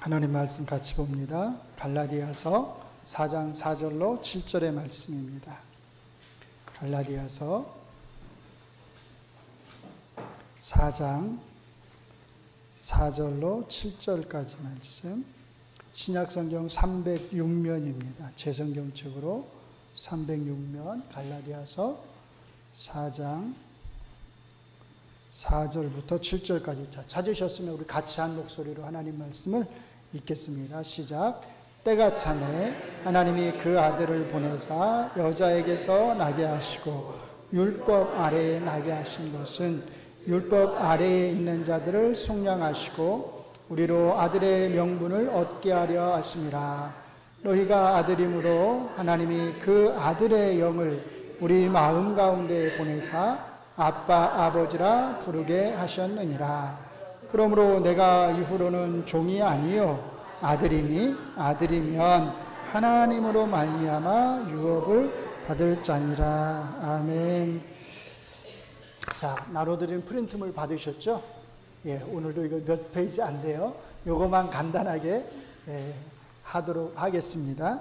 하나님 말씀 같이 봅니다. 갈라디아서 4장 4절로 7절의 말씀입니다. 갈라디아서 4장 4절로 7절까지 말씀. 신약성경 306면입니다. 제 성경책으로 306면 갈라디아서 4장 4절부터 7절까지. 찾으셨으면 우리 같이 한 목소리로 하나님 말씀을 읽겠습니다. 시작. 때가 차매 하나님이 그 아들을 보내사 여자에게서 나게 하시고 율법 아래에 나게 하신 것은 율법 아래에 있는 자들을 속량하시고 우리로 아들의 명분을 얻게 하려 하심이라. 너희가 아들이므로 하나님이 그 아들의 영을 우리 마음 가운데 보내사 아빠 아버지라 부르게 하셨느니라. 그러므로 내가 이후로는 종이 아니요 아들이니 아들이면 하나님으로 말미암아 유업을 받을 자니라. 아멘. 자, 나눠드린 프린트물 받으셨죠? 예, 오늘도 이거 몇 페이지 안 돼요. 요거만 간단하게 하도록 하겠습니다.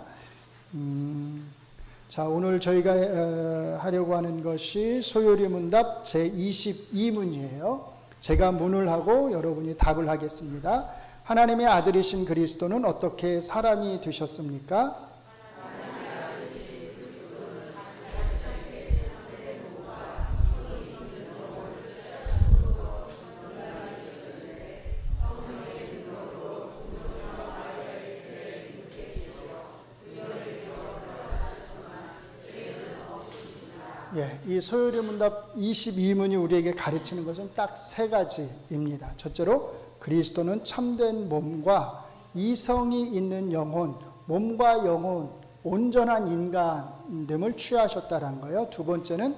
자, 오늘 저희가 하려고 하는 것이 소요리 문답 제22문이에요. 제가 문을 하고 여러분이 답을 하겠습니다. 하나님의 아들이신 그리스도는 어떻게 사람이 되셨습니까? 예, 이 소요리 문답 22문이 우리에게 가르치는 것은 딱 세 가지입니다. 첫째로 그리스도는 참된 몸과 이성이 있는 영혼, 몸과 영혼, 온전한 인간됨을 취하셨다는 거예요. 두 번째는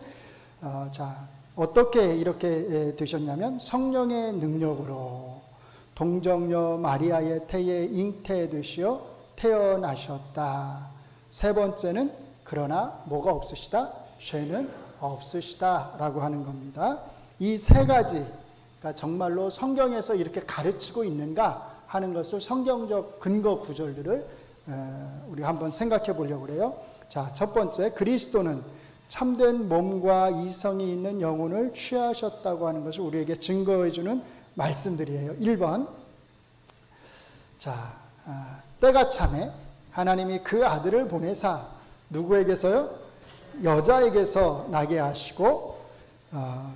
어떻게 이렇게 되셨냐면 성령의 능력으로 동정녀 마리아의 태에 잉태되시어 태어나셨다. 세 번째는 그러나 뭐가 없으시다? 죄는 없으시다 라고 하는 겁니다. 이 세 가지가 정말로 성경에서 이렇게 가르치고 있는가 하는 것을 성경적 근거 구절들을 우리 한번 생각해 보려고 그래요. 자, 첫 번째, 그리스도는 참된 몸과 이성이 있는 영혼을 취하셨다고 하는 것을 우리에게 증거해 주는 말씀들이에요. 1번, 자, 때가 차매 하나님이 그 아들을 보내사 누구에게서요? 여자에게서 나게 하시고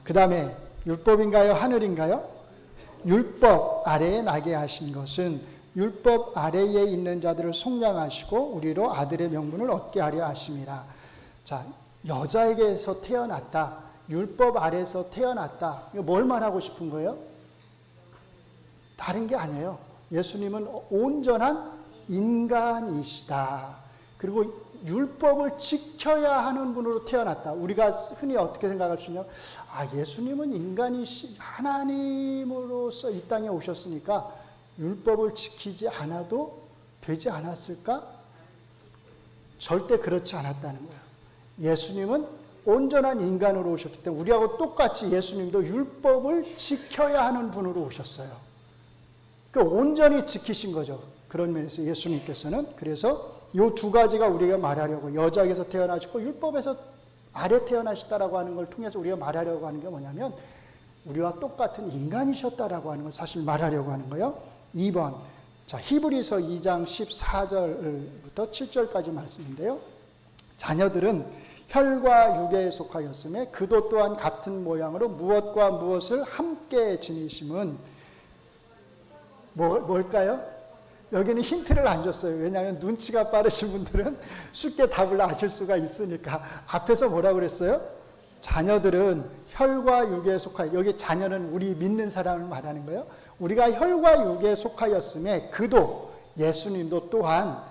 그 다음에 율법인가요? 하늘인가요? 율법 아래에 나게 하신 것은 율법 아래에 있는 자들을 속량하시고 우리로 아들의 명분을 얻게 하려 하심이라. 자, 여자에게서 태어났다. 율법 아래에서 태어났다. 이거 뭘 말하고 싶은 거예요? 다른 게 아니에요. 예수님은 온전한 인간이시다. 그리고 율법을 지켜야 하는 분으로 태어났다. 우리가 흔히 어떻게 생각할 수 있냐? 예수님은 인간이시 하나님으로서 이 땅에 오셨으니까 율법을 지키지 않아도 되지 않았을까? 절대 그렇지 않았다는 거예요. 예수님은 온전한 인간으로 오셨기 때문에 우리하고 똑같이 예수님도 율법을 지켜야 하는 분으로 오셨어요. 그러니까 온전히 지키신 거죠. 그런 면에서 예수님께서는. 그래서 이 두 가지가 우리가 말하려고, 여자에게서 태어나시고 율법에서 아래 태어나시다라고 하는 걸 통해서 우리가 말하려고 하는 게 뭐냐면 우리와 똑같은 인간이셨다라고 하는 걸 사실 말하려고 하는 거예요. 2번, 자, 히브리서 2장 14절부터 7절까지 말씀인데요. 자녀들은 혈과 육에 속하였음에 그도 또한 같은 모양으로 무엇과 무엇을 함께 지니심은 뭘까요? 여기는 힌트를 안 줬어요. 왜냐하면 눈치가 빠르신 분들은 쉽게 답을 아실 수가 있으니까. 앞에서 뭐라고 그랬어요? 자녀들은 혈과 육에 속하여, 여기 자녀는 우리 믿는 사람을 말하는 거예요. 우리가 혈과 육에 속하였음에 그도, 예수님도 또한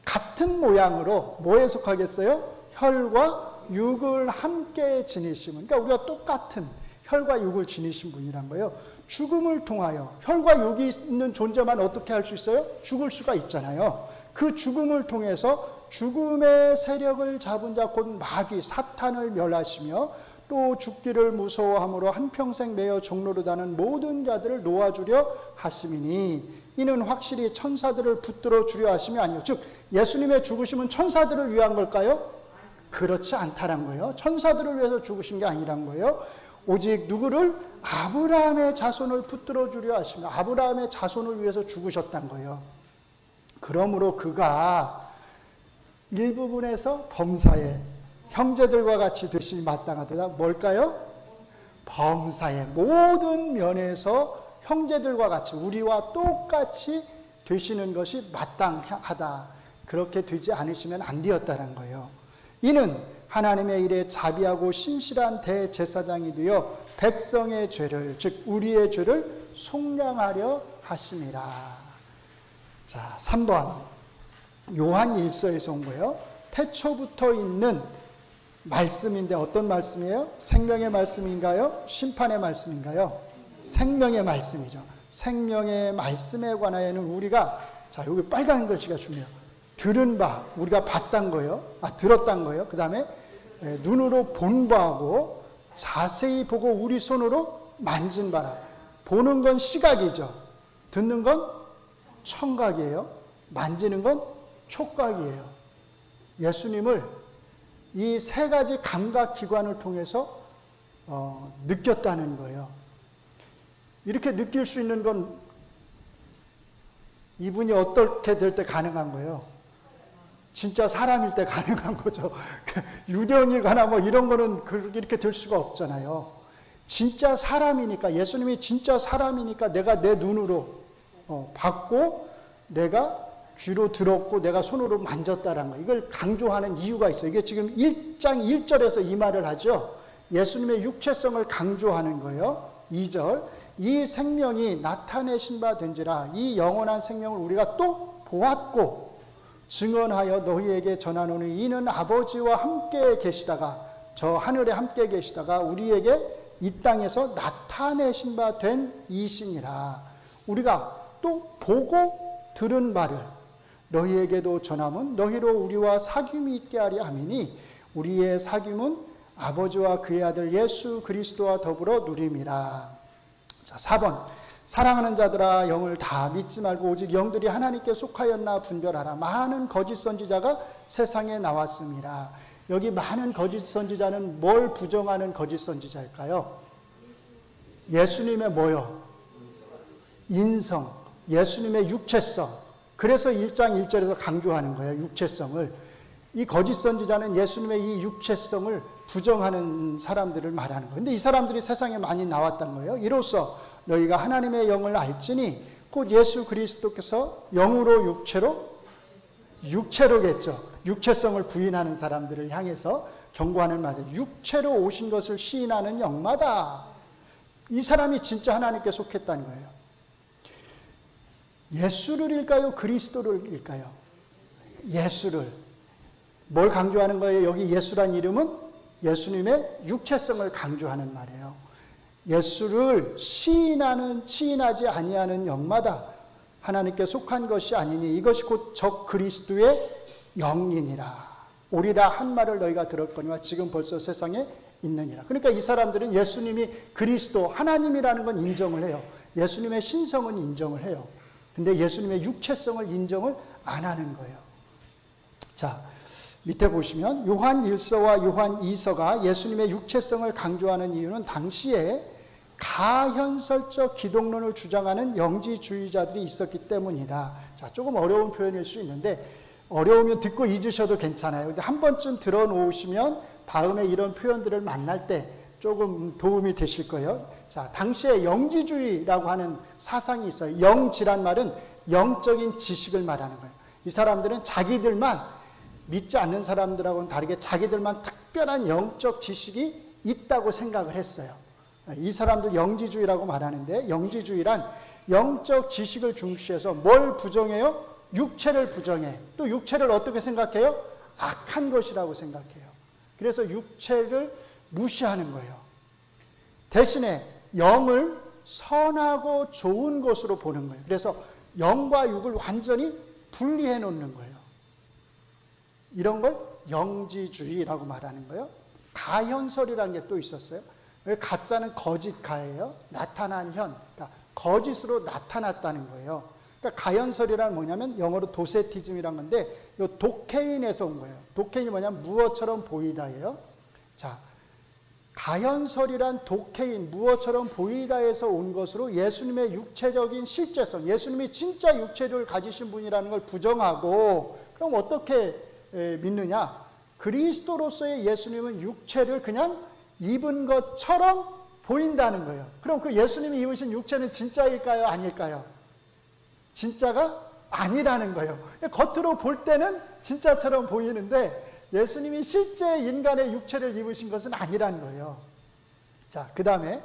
같은 모양으로 뭐에 속하겠어요? 혈과 육을 함께 지니시면, 그러니까 우리가 똑같은 혈과 육을 지니신 분이란 거예요. 죽음을 통하여, 혈과 육이 있는 존재만 어떻게 할 수 있어요? 죽을 수가 있잖아요. 그 죽음을 통해서 죽음의 세력을 잡은 자 곧 마귀 사탄을 멸하시며 또 죽기를 무서워함으로 한평생 매여 종로로 다는 모든 자들을 놓아주려 하심이니 이는 확실히 천사들을 붙들어 주려 하심이 아니요. 즉 예수님의 죽으심은 천사들을 위한 걸까요? 그렇지 않다란 거예요. 천사들을 위해서 죽으신 게 아니란 거예요. 오직 누구를? 아브라함의 자손을 붙들어 주려 하시며 아브라함의 자손을 위해서 죽으셨단 거예요. 그러므로 그가 일부분에서 범사에 형제들과 같이 드심이 마땅하다. 뭘까요? 범사에 모든 면에서 형제들과 같이 우리와 똑같이 되시는 것이 마땅하다. 그렇게 되지 않으시면 안 되었다는 거예요. 이는 하나님의 일에 자비하고 신실한 대제사장이 되어 백성의 죄를 즉 우리의 죄를 속량하려 하심이라. 자, 3번 요한 1서에서 온 거예요. 태초부터 있는 말씀인데 어떤 말씀이에요? 생명의 말씀인가요? 심판의 말씀인가요? 생명의 말씀이죠. 생명의 말씀에 관하여는 우리가 자 여기 빨간 글씨가 중요해요. 들은 바 우리가 봤단 거예요. 들었단 거예요. 그 다음에 눈으로 본 바하고 자세히 보고 우리 손으로 만진 바라. 보는 건 시각이죠. 듣는 건 청각이에요. 만지는 건 촉각이에요. 예수님을 이 세 가지 감각기관을 통해서 느꼈다는 거예요. 이렇게 느낄 수 있는 건 이분이 어떻게 될 때 가능한 거예요? 진짜 사람일 때 가능한 거죠. 유령이거나 뭐 이런 거는 이렇게 될 수가 없잖아요. 진짜 사람이니까, 예수님이 진짜 사람이니까 내가 내 눈으로 봤고 내가 귀로 들었고 내가 손으로 만졌다라는 거. 이걸 강조하는 이유가 있어요. 이게 지금 1장 1절에서 이 말을 하죠. 예수님의 육체성을 강조하는 거예요. 2절. 이 생명이 나타내신 바 된지라. 이 영원한 생명을 우리가 또 보았고 증언하여 너희에게 전하노니 이는 아버지와 함께 계시다가 저 하늘에 함께 계시다가 우리에게 이 땅에서 나타내신 바 된 이신이라. 우리가 또 보고 들은 바를 너희에게도 전함은 너희로 우리와 사귐이 있게 하리 함이니 우리의 사귐은 아버지와 그의 아들 예수 그리스도와 더불어 누림이라. 자, 4번. 사랑하는 자들아 영을 다 믿지 말고 오직 영들이 하나님께 속하였나 분별하라. 많은 거짓 선지자가 세상에 나왔습니다. 여기 많은 거짓 선지자는 뭘 부정하는 거짓 선지자일까요? 예수님의 뭐요? 인성, 예수님의 육체성. 그래서 1장 1절에서 강조하는 거예요. 육체성을. 이 거짓 선지자는 예수님의 이 육체성을 부정하는 사람들을 말하는 거예요. 근데 이 사람들이 세상에 많이 나왔단 거예요. 이로써 너희가 하나님의 영을 알지니 곧 예수 그리스도께서 영으로 육체로겠죠. 육체성을 부인하는 사람들을 향해서 경고하는 말이에요. 육체로 오신 것을 시인하는 영마다. 이 사람이 진짜 하나님께 속했다는 거예요. 예수를 일까요? 그리스도를 일까요? 예수를. 뭘 강조하는 거예요? 여기 예수란 이름은 예수님의 육체성을 강조하는 말이에요. 예수를 시인하지 아니하는 영마다 하나님께 속한 것이 아니니 이것이 곧 적 그리스도의 영이니라. 오리라 한 말을 너희가 들었거니와 지금 벌써 세상에 있느니라. 그러니까 이 사람들은 예수님이 그리스도 하나님이라는 건 인정을 해요. 예수님의 신성은 인정을 해요. 근데 예수님의 육체성을 인정을 안 하는 거예요. 자, 밑에 보시면 요한 1서와 요한 2서가 예수님의 육체성을 강조하는 이유는 당시에 가현설적 기독론을 주장하는 영지주의자들이 있었기 때문이다. 자, 조금 어려운 표현일 수 있는데 어려우면 듣고 잊으셔도 괜찮아요. 근데 한 번쯤 들어놓으시면 다음에 이런 표현들을 만날 때 조금 도움이 되실 거예요. 자, 당시에 영지주의라고 하는 사상이 있어요. 영지란 말은 영적인 지식을 말하는 거예요. 이 사람들은 자기들만 믿지 않는 사람들하고는 다르게 자기들만 특별한 영적 지식이 있다고 생각을 했어요. 이 사람들 영지주의라고 말하는데 영지주의란 영적 지식을 중시해서 뭘 부정해요? 육체를 부정해. 또 육체를 어떻게 생각해요? 악한 것이라고 생각해요. 그래서 육체를 무시하는 거예요. 대신에 영을 선하고 좋은 것으로 보는 거예요. 그래서 영과 육을 완전히 분리해 놓는 거예요. 이런 걸 영지주의라고 말하는 거예요. 가현설이라는 게 또 있었어요. 가짜는 거짓 가예요. 나타난 현, 그러니까 거짓으로 나타났다는 거예요. 그러니까 가연설이란 뭐냐면 영어로 도세티즘이란 건데 이 도케인에서 온 거예요. 도케인이 뭐냐면 무어처럼 보이다예요. 자, 가연설이란 도케인, 무어처럼 보이다에서 온 것으로 예수님의 육체적인 실제성, 예수님이 진짜 육체를 가지신 분이라는 걸 부정하고, 그럼 어떻게 믿느냐? 그리스도로서의 예수님은 육체를 그냥 입은 것처럼 보인다는 거예요. 그럼 그 예수님이 입으신 육체는 진짜일까요? 아닐까요? 진짜가 아니라는 거예요. 겉으로 볼 때는 진짜처럼 보이는데 예수님이 실제 인간의 육체를 입으신 것은 아니라는 거예요. 자, 그 다음에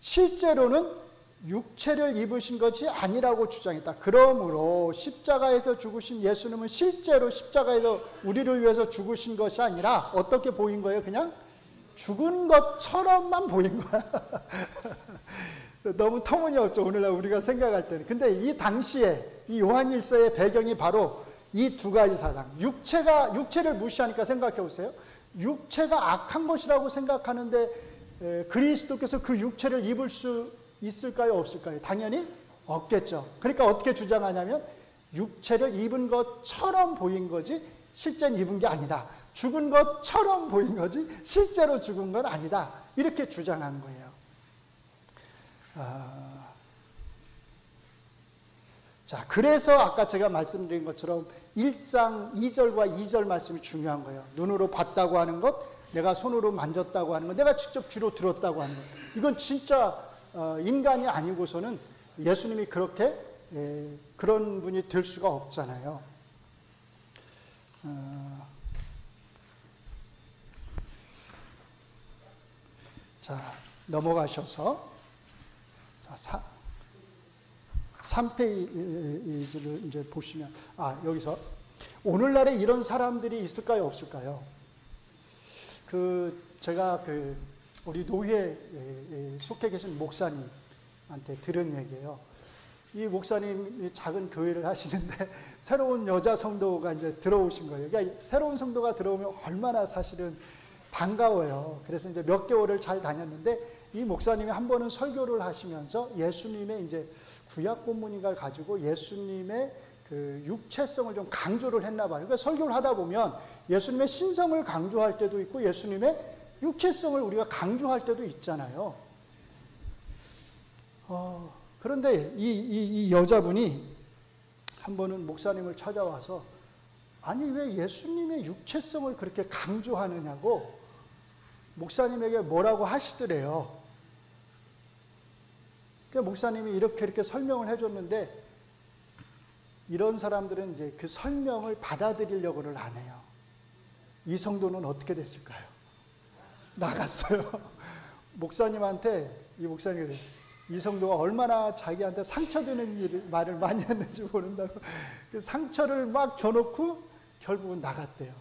실제로는 육체를 입으신 것이 아니라고 주장했다. 그러므로 십자가에서 죽으신 예수님은 실제로 십자가에서 우리를 위해서 죽으신 것이 아니라 어떻게 보인 거예요? 그냥 죽은 것처럼만 보인 거야. 너무 터무니없죠, 오늘날 우리가 생각할 때는. 근데 이 당시에 이 요한일서의 배경이 바로 이 두 가지 사상. 육체를 무시하니까 생각해 보세요. 육체가 악한 것이라고 생각하는데 그리스도께서 그 육체를 입을 수 있을까요? 없을까요? 당연히 없겠죠. 그러니까 어떻게 주장하냐면 육체를 입은 것처럼 보인 거지 실제는 입은 게 아니다. 죽은 것처럼 보인 거지 실제로 죽은 건 아니다. 이렇게 주장하는 거예요. 자, 그래서 아까 제가 말씀드린 것처럼 1장 2절과 2절 말씀이 중요한 거예요. 눈으로 봤다고 하는 것, 내가 손으로 만졌다고 하는 것, 내가 직접 귀로 들었다고 하는 것. 이건 진짜 인간이 아니고서는 예수님이 그렇게 그런 분이 될 수가 없잖아요. 자, 넘어가셔서 3페이지를 이제 보시면, 여기서 오늘날에 이런 사람들이 있을까요, 없을까요? 제가 우리 노회에 속해 계신 목사님한테 들은 얘기예요. 이 목사님이 작은 교회를 하시는데 새로운 여자 성도가 이제 들어오신 거예요. 그러니까 새로운 성도가 들어오면 얼마나 사실은 반가워요. 그래서 이제 몇 개월을 잘 다녔는데 이 목사님이 한 번은 설교를 하시면서 예수님의 이제 구약 본문인가를 가지고 예수님의 그 육체성을 좀 강조를 했나 봐요. 그러니까 설교를 하다 보면 예수님의 신성을 강조할 때도 있고 예수님의 육체성을 우리가 강조할 때도 있잖아요. 그런데 이 여자분이 한 번은 목사님을 찾아와서 아니 왜 예수님의 육체성을 그렇게 강조하느냐고 목사님에게 뭐라고 하시더래요. 그러니까 목사님이 이렇게 설명을 해줬는데 이런 사람들은 이제 그 설명을 받아들이려고를 안 해요. 이 성도는 어떻게 됐을까요? 나갔어요. 목사님한테 이 목사님이 이 성도가 얼마나 자기한테 상처되는 말을 많이 했는지 모른다고 그 상처를 막 줘놓고 결국은 나갔대요.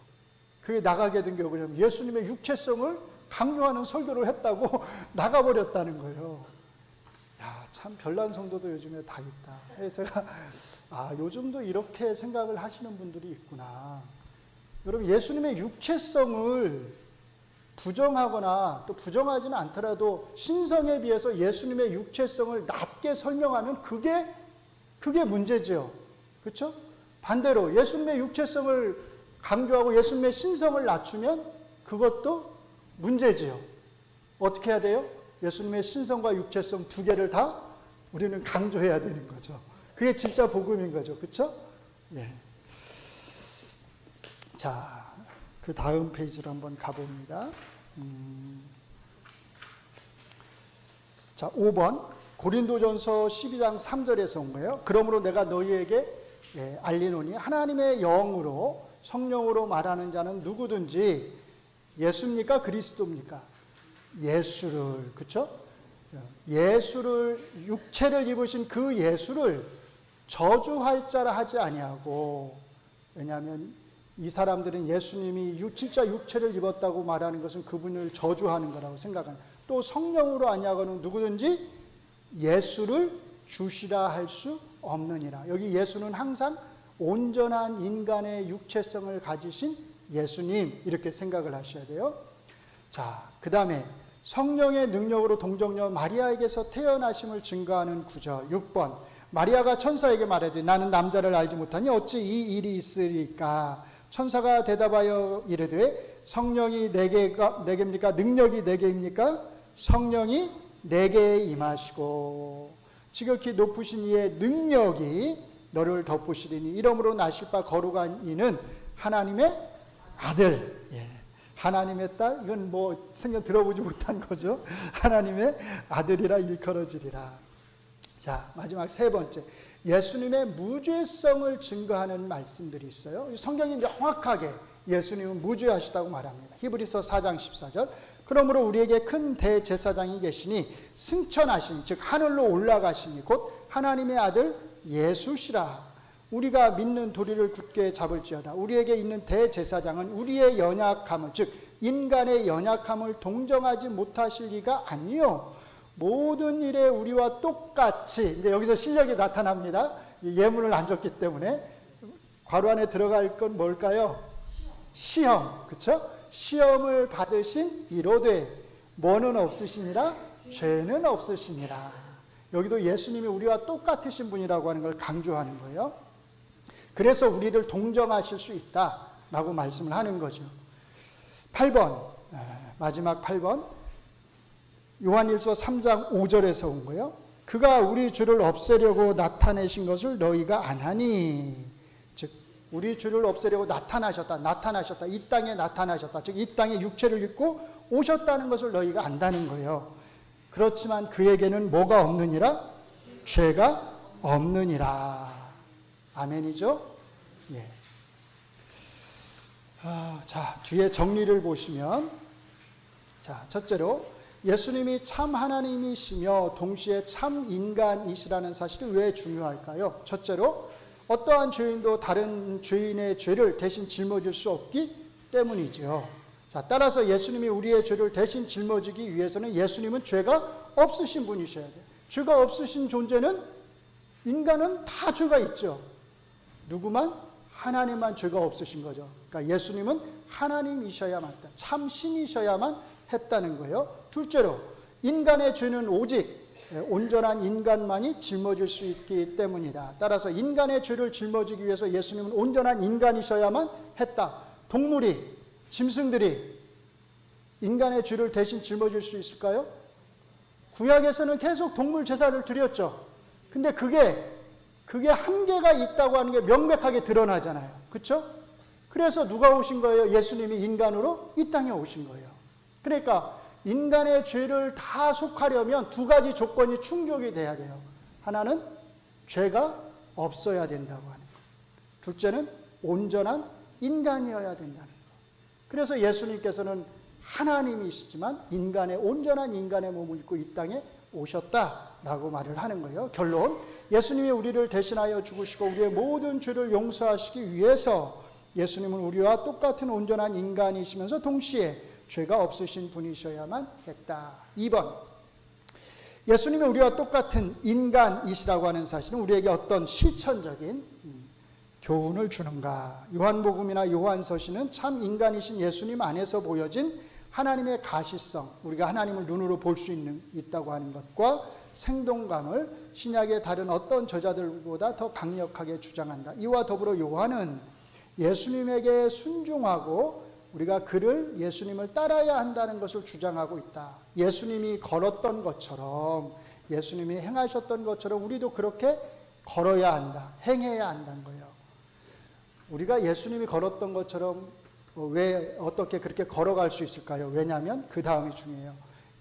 그게 나가게 된 게 뭐냐면 예수님의 육체성을 강요하는 설교를 했다고 나가버렸다는 거예요. 야, 참 별난 성도도 요즘에 다 있다. 제가 요즘도 이렇게 생각을 하시는 분들이 있구나. 여러분 예수님의 육체성을 부정하거나 또 부정하지는 않더라도 신성에 비해서 예수님의 육체성을 낮게 설명하면 그게 문제죠. 그렇죠? 반대로 예수님의 육체성을 강조하고 예수님의 신성을 낮추면 그것도 문제지요. 어떻게 해야 돼요? 예수님의 신성과 육체성 두 개를 다 우리는 강조해야 되는 거죠. 그게 진짜 복음인 거죠. 그렇죠? 예. 자, 그 다음 페이지로 한번 가봅니다. 자, 5번 고린도전서 12장 3절에서 온 거예요. 그러므로 내가 너희에게 알리노니 하나님의 영으로 성령으로 말하는 자는 누구든지 예수입니까? 그리스도입니까? 예수를, 그렇죠? 예수를 육체를 입으신 그 예수를 저주할 자라 하지 아니하고, 왜냐하면 이 사람들은 예수님이 진짜 육체를 입었다고 말하는 것은 그분을 저주하는 거라고 생각하는. 또 성령으로 아니하고는 누구든지 예수를 주시라 할 수 없느니라. 여기 예수는 항상 온전한 인간의 육체성을 가지신 예수님 이렇게 생각을 하셔야 돼요. 자, 그 다음에 성령의 능력으로 동정녀 마리아에게서 태어나심을 증거하는 구절. 6번 마리아가 천사에게 말하되 나는 남자를 알지 못하니 어찌 이 일이 있으리까. 천사가 대답하여 이르되 성령이 내게입니까? 능력이 내게입니까? 성령이 내게 임하시고 지극히 높으신 이의 능력이 너를 덮으시리니 이러므로 나실 바 거룩한 이는 하나님의 아들. 예. 하나님의 딸, 이건 뭐 생전 들어보지 못한 거죠. 하나님의 아들이라 일컬어지리라. 자, 마지막 세 번째, 예수님의 무죄성을 증거하는 말씀들이 있어요. 성경이 명확하게 예수님은 무죄하시다고 말합니다. 히브리서 4장 14절 그러므로 우리에게 큰 대제사장이 계시니 승천하신 즉 하늘로 올라가시니 곧 하나님의 아들 예수시라. 우리가 믿는 도리를 굳게 잡을지어다. 우리에게 있는 대제사장은 우리의 연약함을 즉 인간의 연약함을 동정하지 못하실 리가 아니요 모든 일에 우리와 똑같이 이제 여기서 실력이 나타납니다. 예문을 안 줬기 때문에 괄호 안에 들어갈 건 뭘까요? 시험, 그렇죠? 시험을 받으신 이로되 뭐는 없으시니라? 죄는 없으시니라. 여기도 예수님이 우리와 똑같으신 분이라고 하는 걸 강조하는 거예요. 그래서 우리를 동정하실 수 있다라고 말씀을 하는 거죠. 8번, 마지막 8번, 요한일서 3장 5절에서 온 거예요. 그가 우리 죄를 없애려고 나타내신 것을 너희가 안 하니. 즉 우리 죄를 없애려고 나타나셨다. 이 땅에 나타나셨다. 즉 이 땅에 육체를 입고 오셨다는 것을 너희가 안다는 거예요. 그렇지만 그에게는 뭐가 없느니라? 죄가 없느니라. 아멘이죠? 예. 자, 뒤에 정리를 보시면, 자, 첫째로 예수님이 참 하나님이시며 동시에 참 인간이시라는 사실이 왜 중요할까요? 첫째로 어떠한 죄인도 다른 죄인의 죄를 대신 짊어질 수 없기 때문이죠. 자, 따라서 예수님이 우리의 죄를 대신 짊어지기 위해서는 예수님은 죄가 없으신 분이셔야 돼요. 죄가 없으신 존재는 인간은 다 죄가 있죠. 누구만? 하나님만 죄가 없으신 거죠. 그러니까 예수님은 하나님이셔야 맞다. 참 신이셔야만 했다는 거예요. 둘째로 인간의 죄는 오직 온전한 인간만이 짊어질 수 있기 때문이다. 따라서 인간의 죄를 짊어지기 위해서 예수님은 온전한 인간이셔야만 했다. 동물이, 짐승들이 인간의 죄를 대신 짊어질 수 있을까요? 구약에서는 계속 동물 제사를 드렸죠. 근데 그게 한계가 있다고 하는 게 명백하게 드러나잖아요. 그렇죠? 그래서 누가 오신 거예요? 예수님이 인간으로 이 땅에 오신 거예요. 그러니까 인간의 죄를 다 속하려면 두 가지 조건이 충족이 돼야 돼요. 하나는 죄가 없어야 된다고 하는 것. 둘째는 온전한 인간이어야 된다는 것. 그래서 예수님께서는 하나님이시지만 온전한 인간의 몸을 입고 이 땅에 오셨다라고 말을 하는 거예요. 결론, 예수님이 우리를 대신하여 죽으시고 우리의 모든 죄를 용서하시기 위해서 예수님은 우리와 똑같은 온전한 인간이시면서 동시에 죄가 없으신 분이셔야만 했다. 2번, 예수님이 우리와 똑같은 인간이시라고 하는 사실은 우리에게 어떤 실천적인 교훈을 주는가. 요한복음이나 요한서신은 참 인간이신 예수님 안에서 보여진 하나님의 가시성, 우리가 하나님을 눈으로 볼 수 있다고 하는 것과 생동감을 신약의 다른 어떤 저자들보다 더 강력하게 주장한다. 이와 더불어 요한은 예수님에게 순종하고 우리가 그를 예수님을 따라야 한다는 것을 주장하고 있다. 예수님이 걸었던 것처럼 예수님이 행하셨던 것처럼 우리도 그렇게 걸어야 한다. 행해야 한다는 거예요. 우리가 예수님이 걸었던 것처럼 왜 어떻게 그렇게 걸어갈 수 있을까요? 왜냐하면 그 다음이 중요해요.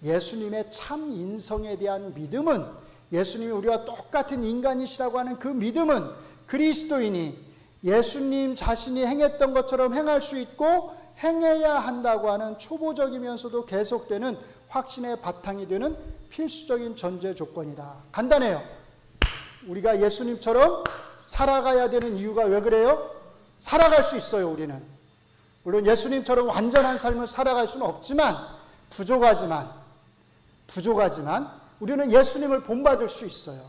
예수님의 참 인성에 대한 믿음은, 예수님이 우리와 똑같은 인간이시라고 하는 그 믿음은 그리스도인이 예수님 자신이 행했던 것처럼 행할 수 있고 행해야 한다고 하는 초보적이면서도 계속되는 확신의 바탕이 되는 필수적인 전제 조건이다. 간단해요. 우리가 예수님처럼 살아가야 되는 이유가 왜 그래요? 살아갈 수 있어요, 우리는. 물론 예수님처럼 완전한 삶을 살아갈 수는 없지만, 부족하지만 우리는 예수님을 본받을 수 있어요.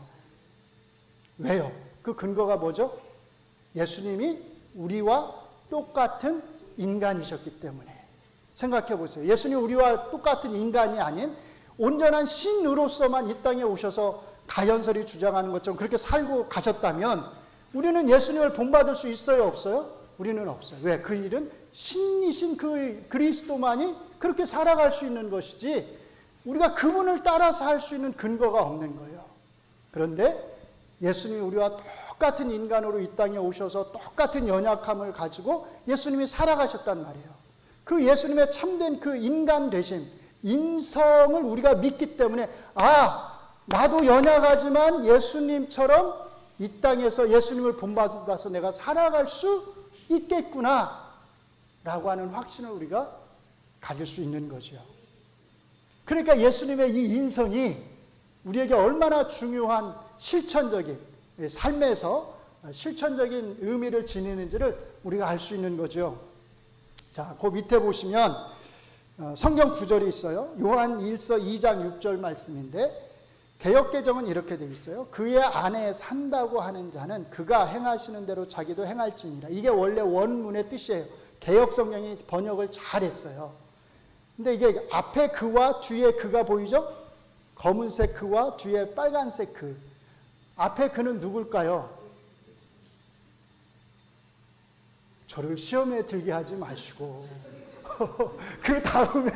왜요? 그 근거가 뭐죠? 예수님이 우리와 똑같은 인간이셨기 때문에. 생각해 보세요. 예수님 우리와 똑같은 인간이 아닌 온전한 신으로서만 이 땅에 오셔서 가연설이 주장하는 것처럼 그렇게 살고 가셨다면 우리는 예수님을 본받을 수 있어요, 없어요? 우리는 없어요. 왜? 그 일은 신이신 그 그리스도만이 그렇게 살아갈 수 있는 것이지 우리가 그분을 따라서 할 수 있는 근거가 없는 거예요. 그런데 예수님이 우리와 똑같은 인간으로 이 땅에 오셔서 똑같은 연약함을 가지고 예수님이 살아가셨단 말이에요. 그 예수님의 참된 그 인간 되심, 인성을 우리가 믿기 때문에 나도 연약하지만 예수님처럼 이 땅에서 예수님을 본받아서 내가 살아갈 수 있겠구나 라고 하는 확신을 우리가 가질 수 있는 거죠. 그러니까 예수님의 이 인성이 우리에게 얼마나 중요한 실천적인 삶에서 실천적인 의미를 지니는지를 우리가 알 수 있는 거죠. 자, 그 밑에 보시면 성경 구절이 있어요. 요한 1서 2장 6절 말씀인데 개역개정은 이렇게 되어 있어요. 그의 안에 산다고 하는 자는 그가 행하시는 대로 자기도 행할지니라. 이게 원래 원문의 뜻이에요. 개역성경이 번역을 잘했어요. 근데 이게 앞에 그와 뒤에 그가 보이죠? 검은색 그와 뒤에 빨간색 그. 앞에 그는 누굴까요? 저를 시험에 들게 하지 마시고 그 다음에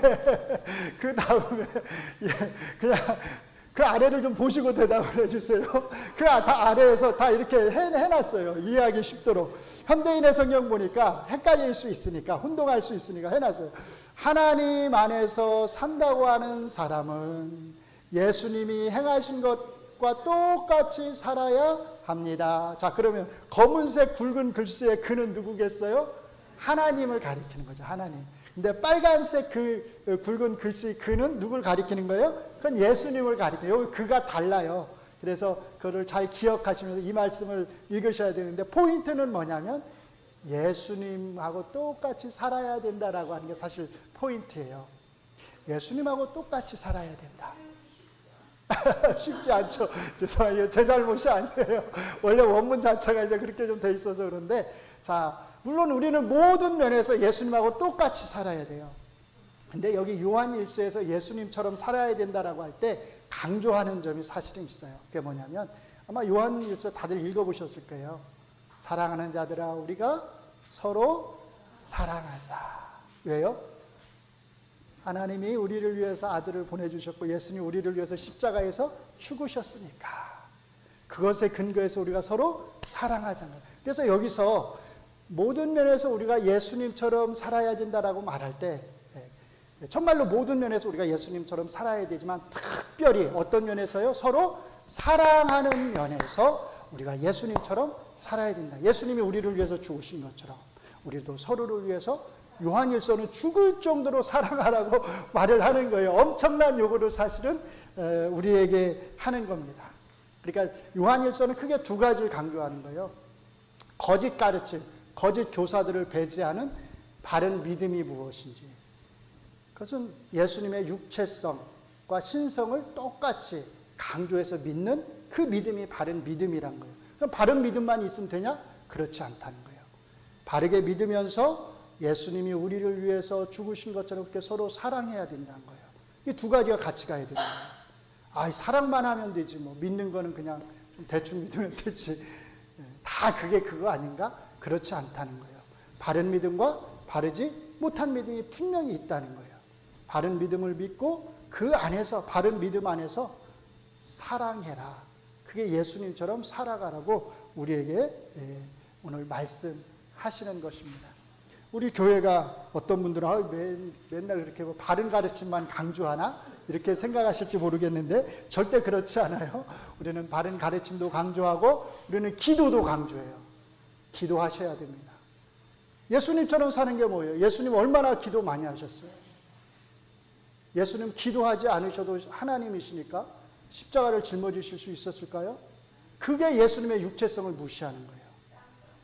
그냥 그 아래를 좀 보시고 대답을 해주세요. 그 아래에서 다 이렇게 해놨어요. 이해하기 쉽도록. 현대인의 성경 보니까 헷갈릴 수 있으니까, 혼동할 수 있으니까 해놨어요. 하나님 안에서 산다고 하는 사람은 예수님이 행하신 것과 똑같이 살아야 합니다. 자, 그러면 검은색 굵은 글씨의 그는 누구겠어요? 하나님을 가리키는 거죠. 하나님. 근데 빨간색 그 굵은 글씨 그는 누굴 가리키는 거예요? 그건 예수님을 가리켜요. 여기 그가 달라요. 그래서 그걸 잘 기억하시면서 이 말씀을 읽으셔야 되는데 포인트는 뭐냐면 예수님하고 똑같이 살아야 된다라고 하는 게 사실 포인트예요. 예수님하고 똑같이 살아야 된다. 쉽지 않죠. 죄송해요. 제 잘못이 아니에요. 원래 원문 자체가 이제 그렇게 좀 돼 있어서 그런데 자, 물론 우리는 모든 면에서 예수님하고 똑같이 살아야 돼요. 근데 여기 요한 1서에서 예수님처럼 살아야 된다라고 할 때 강조하는 점이 사실은 있어요. 그게 뭐냐면 아마 요한 1서 다들 읽어보셨을 거예요. 사랑하는 자들아 우리가 서로 사랑하자. 왜요? 하나님이 우리를 위해서 아들을 보내주셨고 예수님이 우리를 위해서 십자가에서 죽으셨으니까 그것에 근거해서 우리가 서로 사랑하잖아요. 그래서 여기서 모든 면에서 우리가 예수님처럼 살아야 된다라고 말할 때 정말로 모든 면에서 우리가 예수님처럼 살아야 되지만 특별히 어떤 면에서요? 서로 사랑하는 면에서 우리가 예수님처럼 살아야 된다. 예수님이 우리를 위해서 죽으신 것처럼 우리도 서로를 위해서 요한일서는 죽을 정도로 사랑하라고 말을 하는 거예요. 엄청난 요구를 사실은 우리에게 하는 겁니다. 그러니까 요한일서는 크게 두 가지를 강조하는 거예요. 거짓 가르침, 거짓 교사들을 배제하는 바른 믿음이 무엇인지. 그것은 예수님의 육체성과 신성을 똑같이 강조해서 믿는 그 믿음이 바른 믿음이란 거예요. 그럼 바른 믿음만 있으면 되냐? 그렇지 않다는 거예요. 바르게 믿으면서 예수님이 우리를 위해서 죽으신 것처럼 그렇게 서로 사랑해야 된다는 거예요. 이 두 가지가 같이 가야 되는 거예요. 사랑만 하면 되지 뭐 믿는 거는 그냥 좀 대충 믿으면 되지. 다 그게 그거 아닌가? 그렇지 않다는 거예요. 바른 믿음과 바르지 못한 믿음이 분명히 있다는 거예요. 바른 믿음을 믿고 그 안에서 바른 믿음 안에서 사랑해라. 그게 예수님처럼 살아가라고 우리에게 오늘 말씀하시는 것입니다. 우리 교회가 어떤 분들은 맨날 그렇게 바른 가르침만 강조하나 이렇게 생각하실지 모르겠는데 절대 그렇지 않아요. 우리는 바른 가르침도 강조하고 우리는 기도도 강조해요. 기도하셔야 됩니다. 예수님처럼 사는 게 뭐예요? 예수님 얼마나 기도 많이 하셨어요? 예수님 기도하지 않으셔도 하나님이시니까 십자가를 짊어지실 수 있었을까요? 그게 예수님의 육체성을 무시하는 거예요.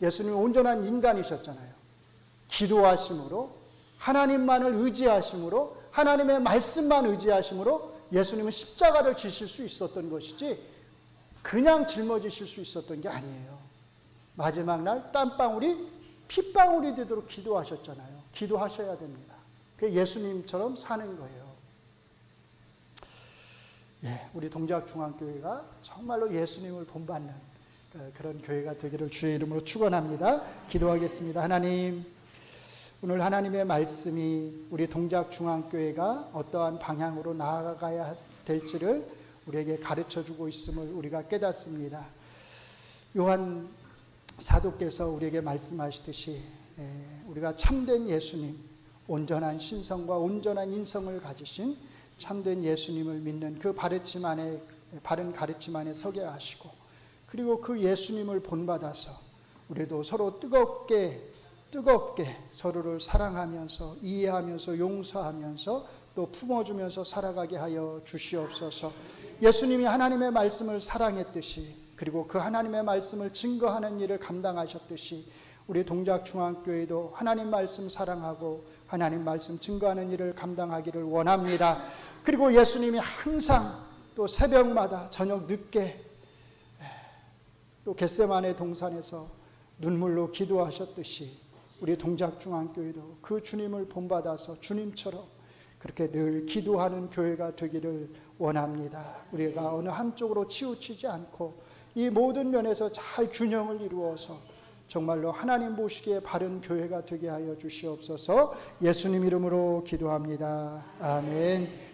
예수님은 온전한 인간이셨잖아요. 기도하심으로 하나님만을 의지하심으로 하나님의 말씀만 의지하심으로 예수님은 십자가를 지실 수 있었던 것이지 그냥 짊어지실 수 있었던 게 아니에요. 마지막 날 땀방울이 핏방울이 되도록 기도하셨잖아요. 기도하셔야 됩니다. 그 예수님처럼 사는 거예요. 예, 우리 동작중앙교회가 정말로 예수님을 본받는 그런 교회가 되기를 주의 이름으로 축원합니다. 기도하겠습니다. 하나님, 오늘 하나님의 말씀이 우리 동작중앙교회가 어떠한 방향으로 나아가야 될지를 우리에게 가르쳐주고 있음을 우리가 깨닫습니다. 요한 사도께서 우리에게 말씀하시듯이 우리가 참된 예수님, 온전한 신성과 온전한 인성을 가지신 참된 예수님을 믿는 그 바른 가르침 안에 서게 하시고, 그리고 그 예수님을 본받아서 우리도 서로 뜨겁게 서로를 사랑하면서 이해하면서 용서하면서 또 품어주면서 살아가게 하여 주시옵소서. 예수님이 하나님의 말씀을 사랑했듯이, 그리고 그 하나님의 말씀을 증거하는 일을 감당하셨듯이 우리 동작중앙교회도 하나님 말씀 사랑하고 하나님 말씀 증거하는 일을 감당하기를 원합니다. 그리고 예수님이 항상 또 새벽마다 저녁 늦게 또 겟세마네 동산에서 눈물로 기도하셨듯이 우리 동작중앙교회도 그 주님을 본받아서 주님처럼 그렇게 늘 기도하는 교회가 되기를 원합니다. 우리가 어느 한쪽으로 치우치지 않고 이 모든 면에서 잘 균형을 이루어서 정말로 하나님 보시기에 바른 교회가 되게 하여 주시옵소서. 예수님 이름으로 기도합니다. 아멘.